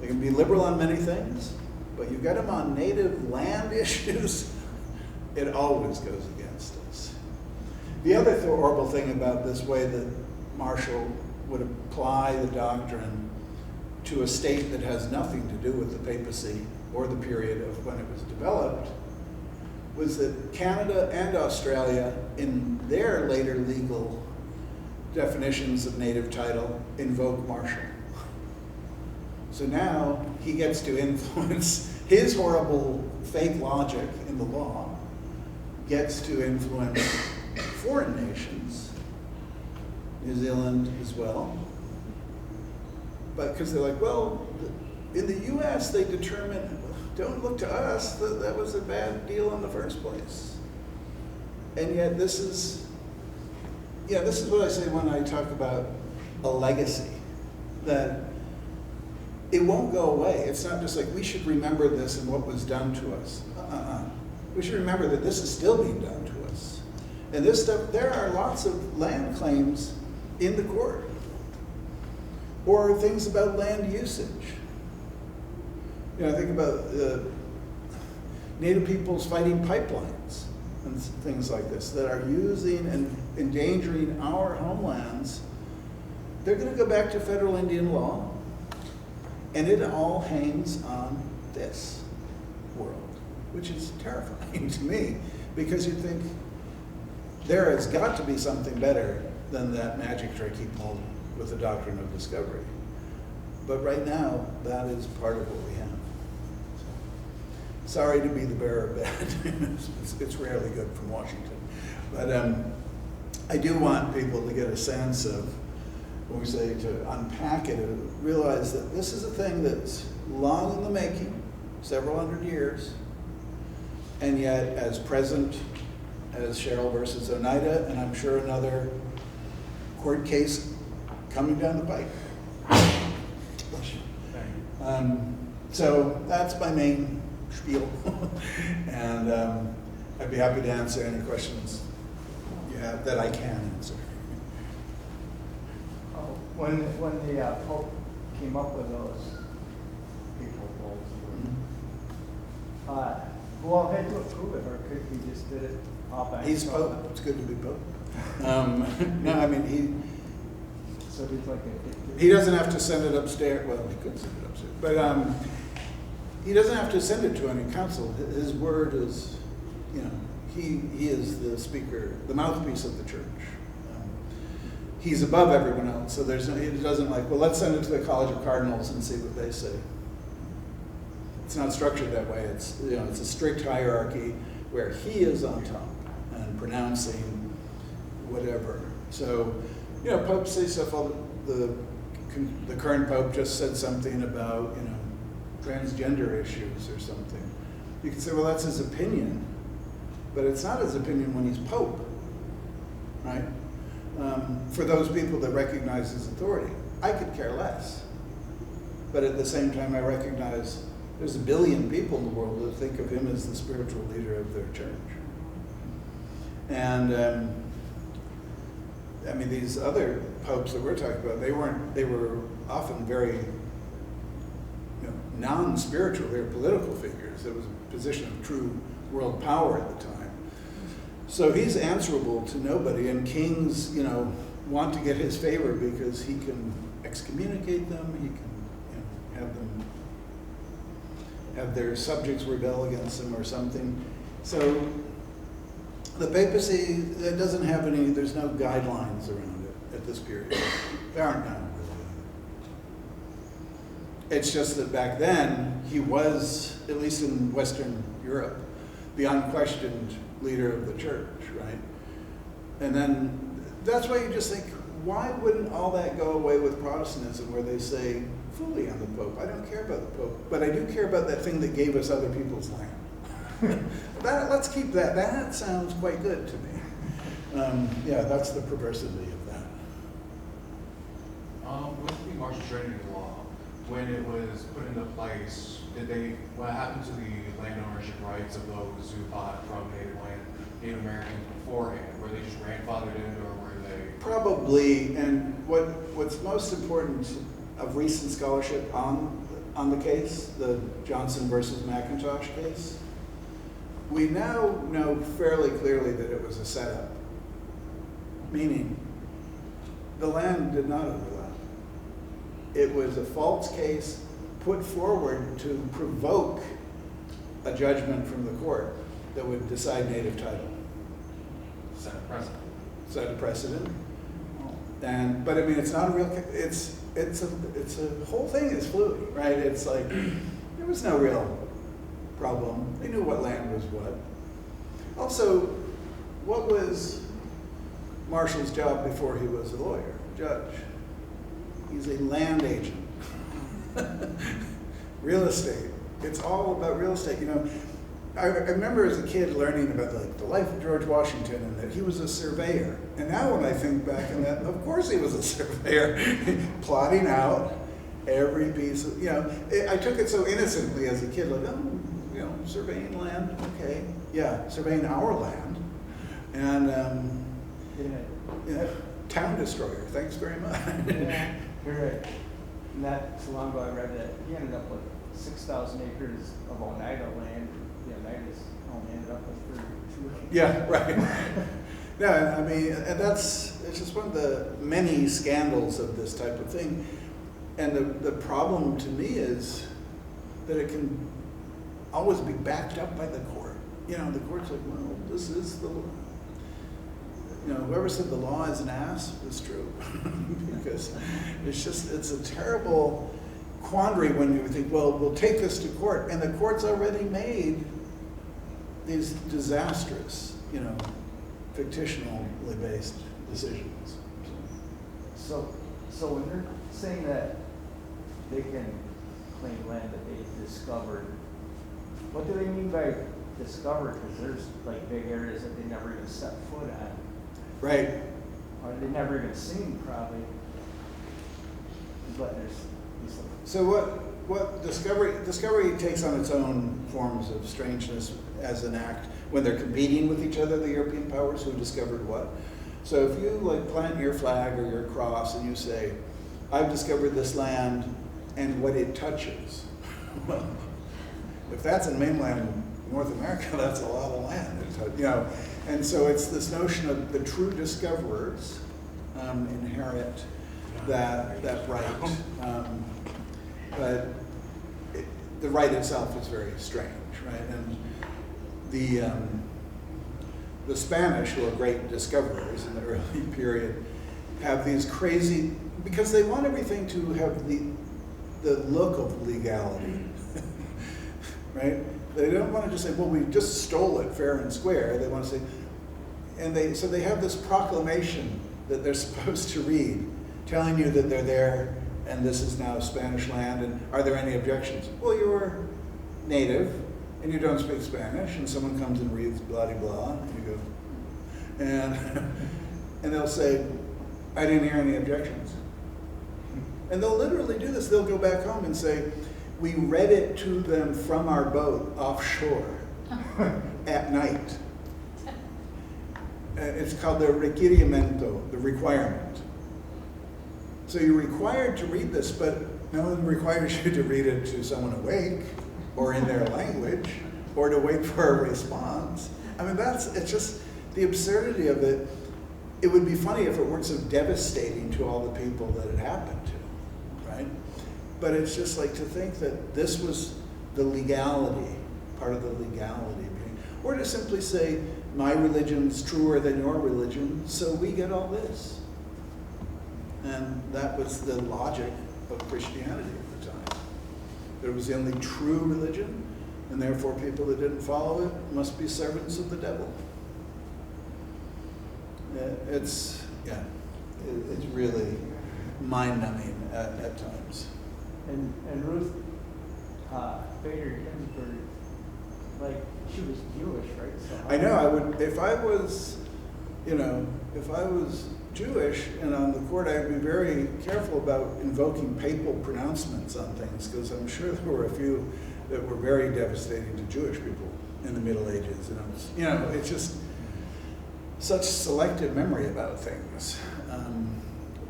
They can be liberal on many things, but you get them on native land issues, it always goes against us. The other horrible thing about this way that Marshall would apply the doctrine to a state that has nothing to do with the papacy or the period of when it was developed was that Canada and Australia, in their later legal definitions of native title, invoke Marshall. So now he gets to influence his horrible fake logic in the law, gets to influence foreign nations, New Zealand as well. But because they're like, well, in the US they determine, don't look to us, that was a bad deal in the first place. And yet this is what I say when I talk about a legacy, that it won't go away. It's not just like we should remember this and what was done to us. We should remember that this is still being done to us. And this stuff, there are lots of land claims in the court, or things about land usage. You know, think about Native peoples fighting pipelines and things like this that are using and endangering our homelands. They're going to go back to federal Indian law, and it all hangs on this world, which is terrifying to me, because you think there has got to be something better than that magic trick he pulled with the doctrine of discovery. But right now, that is part of what we have. Sorry to be the bearer of bad. It's rarely good from Washington. But I do want people to get a sense of, when we say to unpack it, and realize that this is a thing that's long in the making, several hundred years, and yet as present as Sherrill versus Oneida, and I'm sure another court case coming down the pike. So that's my main spiel, and I'd be happy to answer any questions you have that I can answer. When the Pope came up with those people goals, who all had to approve it, or could he just did it all by He's himself? Pope. It's good to be Pope. No, I mean So he's like he doesn't have to send it upstairs. Well, he could send it upstairs, but he doesn't have to send it to any council. His word is, you know, he is the speaker, the mouthpiece of the church. He's above everyone else, so there's no, it doesn't like, well, let's send it to the College of Cardinals and see what they say. It's not structured that way. It's, you know, it's a strict hierarchy where he is on top and pronouncing whatever. So, you know, popes say stuff. All the current pope just said something about, you know, transgender issues or something. You can say, well, that's his opinion, but it's not his opinion when he's pope, right? For those people that recognize his authority, I could care less. But at the same time, I recognize there's 1 billion people in the world that think of him as the spiritual leader of their church. And I mean, these other popes that we're talking about, they were often very, you know, non-spiritual. They were political figures. It was a position of true world power at the time. So he's answerable to nobody, and kings, you know, want to get his favor because he can excommunicate them, he can, you know, have them, have their subjects rebel against them or something. So the papacy, it doesn't have any, there's no guidelines around it at this period. There aren't now. It's just that back then, he was, at least in Western Europe, the unquestioned leader of the church, right? And then that's why you just think, why wouldn't all that go away with Protestantism, where they say, fully on the Pope, I don't care about the Pope, but I do care about that thing that gave us other people's land. Let's keep that. That sounds quite good to me. Yeah, that's the perversity of that. With the Marshall Trinity Law, when it was put into place, what happened to the land ownership rights of those who bought from Native Americans beforehand? Were they just grandfathered in, or were they? Probably, and what's most important of recent scholarship on the case, the Johnson versus McIntosh case, we now know fairly clearly that it was a setup, meaning the land did not overlap. It was a false case put forward to provoke a judgment from the court that would decide native title. Set a precedent. Set a precedent. But I mean, it's not a real, it's a whole thing is fluid, right? It's like, there was no real problem. They knew what land was what. Also, what was Marshall's job before he was a lawyer, judge? He's a land agent. Real estate. It's all about real estate. You know, I remember as a kid learning about the life of George Washington and that he was a surveyor. And now when I think back on that, of course he was a surveyor, plotting out every piece of, you know, I took it so innocently as a kid, like, oh, you know, surveying land, okay. Yeah, surveying our land. And, yeah, town destroyer, thanks very much. Yeah, you're right. Not so long ago I read that he ended up with 6,000 acres of Oneida land. The Oneidas only ended up with 32 acres. Yeah, right. Yeah, I mean, and it's just one of the many scandals of this type of thing. And the problem to me is that it can always be backed up by the court. You know, the court's like, well, this is the law. You know, whoever said the law is an ass is true. Because it's a terrible quandary when you think, well, we'll take this to court. And the court's already made these disastrous, you know, fictionally based decisions. So when they're saying that they can claim land that they discovered, what do they mean by discovered? Because there's like big areas that they never even set foot on. Right. Or they never even seen probably. But there's these. So what discovery takes on its own forms of strangeness as an act when they're competing with each other, the European powers who discovered what. So if you like plant your flag or your cross and you say, I've discovered this land and what it touches. Well, if that's in mainland North America, that's a lot of land, you know. And so it's this notion of the true discoverers inherit that right. But the right itself is very strange, right? And the Spanish, who are great discoverers in the early period, have these crazy, because they want everything to have the look of legality, right? They don't want to just say, well, we just stole it fair and square. They want to say, so they have this proclamation that they're supposed to read, telling you that they're there and this is now Spanish land, and are there any objections? Well, you're native and you don't speak Spanish, and someone comes and reads blah de blah, and you go, and they'll say, I didn't hear any objections. And they'll literally do this. They'll go back home and say, we read it to them from our boat offshore at night. It's called the requerimiento, the requirement. So you're required to read this, but no one requires you to read it to someone awake or in their language or to wait for a response. I mean, it's just the absurdity of it. It would be funny if it weren't so devastating to all the people that it happened to, right? But it's just like to think that this was the legality, part of the legality, or to simply say, my religion's truer than your religion, so we get all this. And that was the logic of Christianity at the time. That it was the only true religion, and therefore people that didn't follow it must be servants of the devil. It's really mind-numbing at times. And Ruth Bader Ginsburg, like, she was Jewish, right? So I know, I would, if I was Jewish and on the court, I'd be very careful about invoking papal pronouncements on things, because I'm sure there were a few that were very devastating to Jewish people in the Middle Ages. And it's just such selective memory about things.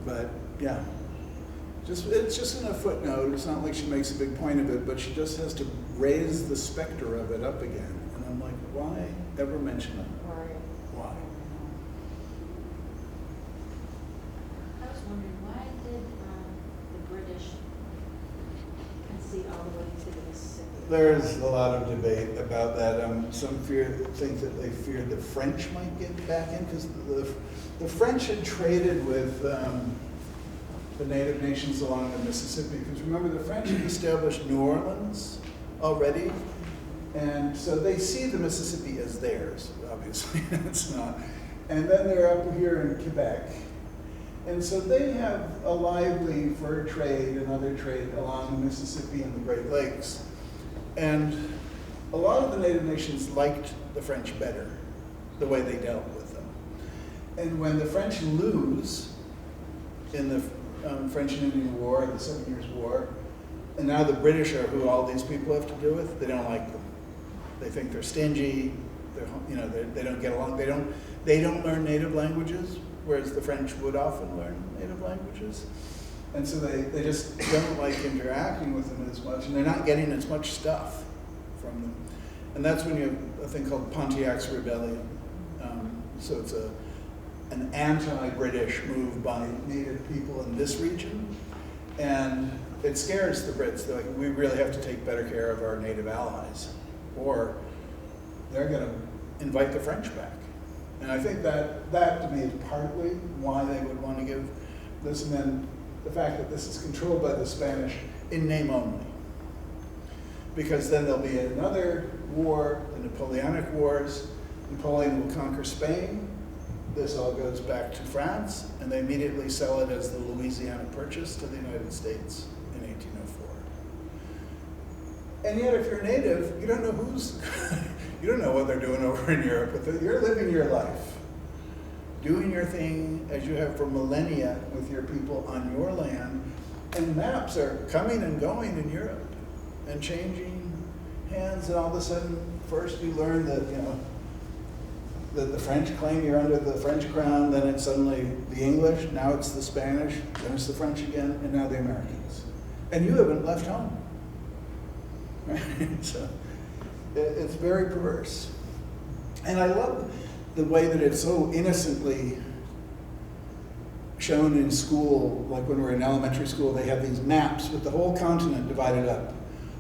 But yeah, it's just in a footnote. It's not like she makes a big point of it, but she just has to raise the specter of it up again. And I'm like, why ever mention it? Right. Why? I was wondering, why did the British concede all the way to the Mississippi? There's a lot of debate about that. Some think that they feared the French might get back in, because the French had traded with the native nations along the Mississippi. Because remember, the French had established New Orleans already, and so they see the Mississippi as theirs. Obviously, it's not. And then they're up here in Quebec, and so they have a lively fur trade and other trade along the Mississippi and the Great Lakes. And a lot of the native nations liked the French better, the way they dealt with them. And when the French lose in the French and Indian War, the 7 Years' War, and now the British are who all these people have to do with, they don't like them. They think they're stingy, they don't get along, they don't learn native languages, whereas the French would often learn native languages. And so they just don't like interacting with them as much, and they're not getting as much stuff from them. And that's when you have a thing called Pontiac's Rebellion. So it's an anti-British move by native people in this region. And it scares the Brits. They're like, we really have to take better care of our native allies, or they're going to invite the French back. And I think that to me is partly why they would want to give this, and then the fact that this is controlled by the Spanish in name only. Because then there'll be another war, the Napoleonic Wars. Napoleon will conquer Spain. This all goes back to France, and they immediately sell it as the Louisiana Purchase to the United States in 1804. And yet, if you're native, you don't know you don't know what they're doing over in Europe, but you're living your life, doing your thing as you have for millennia with your people on your land, and maps are coming and going in Europe and changing hands, and all of a sudden, first you learn that, that the French claim you're under the French crown, then it's suddenly the English, now it's the Spanish, then it's the French again, and now the Americans. And you haven't left home. Right? So it's very perverse. And I love the way that it's so innocently shown in school. Like when we're in elementary school, they have these maps with the whole continent divided up.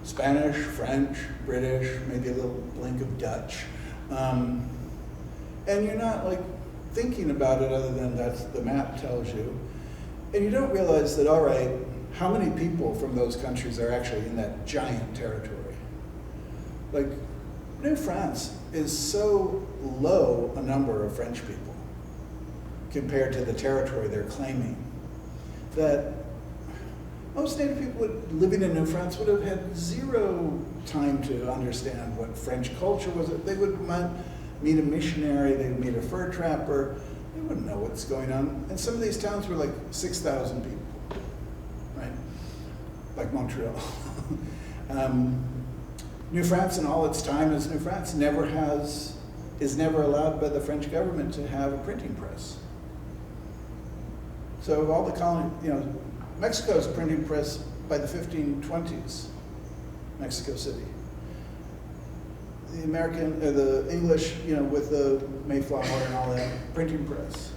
Spanish, French, British, maybe a little blink of Dutch. And you're not like thinking about it other than that's the map tells you. And you don't realize that, all right, how many people from those countries are actually in that giant territory? Like, New France is so low a number of French people compared to the territory they're claiming that most Native people living in New France would have had zero time to understand what French culture was. They would meet a missionary, they would meet a fur trapper, they wouldn't know what's going on. And some of these towns were like 6,000 people, right? Like Montreal. New France in all its time as New France is never allowed by the French government to have a printing press. So of all the colony, Mexico's printing press by the 1520s, Mexico City. The English, with the Mayflower and all that, printing press.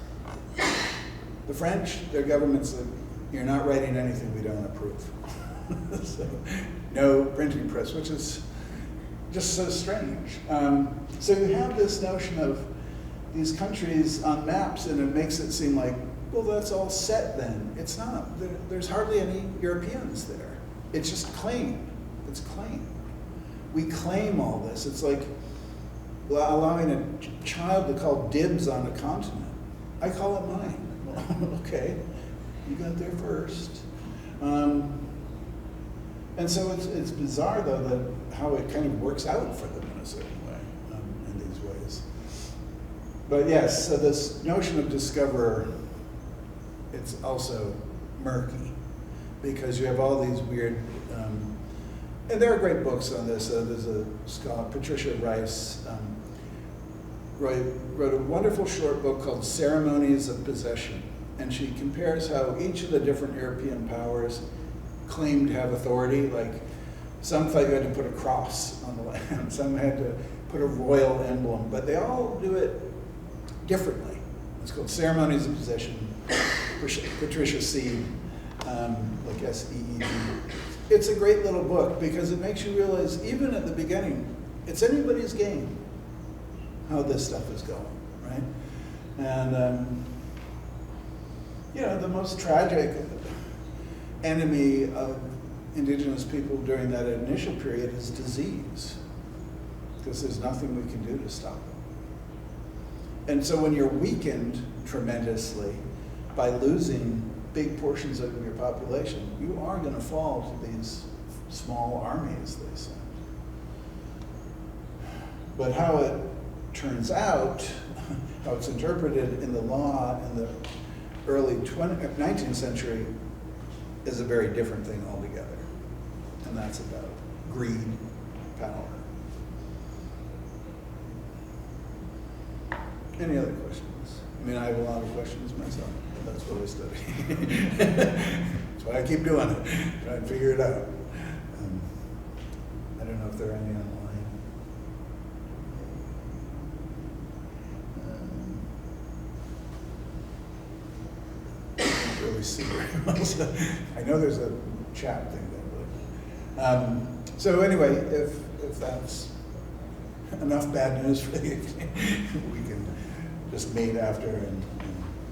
The French, their government's like, you're not writing anything we don't approve. So, no printing press, which is just so strange. So you have this notion of these countries on maps, and it makes it seem like, well, that's all set then. It's not. There's hardly any Europeans there. It's just claimed. It's claimed. We claim all this. It's like allowing a child to call dibs on a continent. I call it mine. Well, okay, you got there first. And so it's bizarre, though, that how it kind of works out for them in a certain way, in these ways. But yes, so this notion of discoverer, it's also murky, because you have all these weird, and there are great books on this. There's a scholar, Patricia Rice, wrote a wonderful short book called Ceremonies of Possession, and she compares how each of the different European powers claimed to have authority. Like, some thought you had to put a cross on the land, some had to put a royal emblem, but they all do it differently. It's called Ceremonies of Possession, Patricia Seed, like S-E-E-D. It's a great little book because it makes you realize, even at the beginning, it's anybody's game how this stuff is going, right? And, the most tragic enemy of indigenous people during that initial period is disease, because there's nothing we can do to stop it. And so when you're weakened tremendously by losing big portions of your population, you are going to fall to these small armies, they said. But how it turns out, how it's interpreted in the law in the early 19th century is a very different thing altogether. And that's about greed, power. Any other questions? I mean, I have a lot of questions myself, but that's what I study. That's why I keep doing it, trying to figure it out. I don't know if there are any online. Really see very well. So I know there's a chat thing there, but so anyway, if that's enough bad news for the evening, we can just meet after and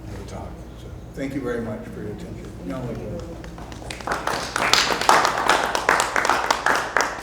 have a talk. So thank you very much for your attention. No,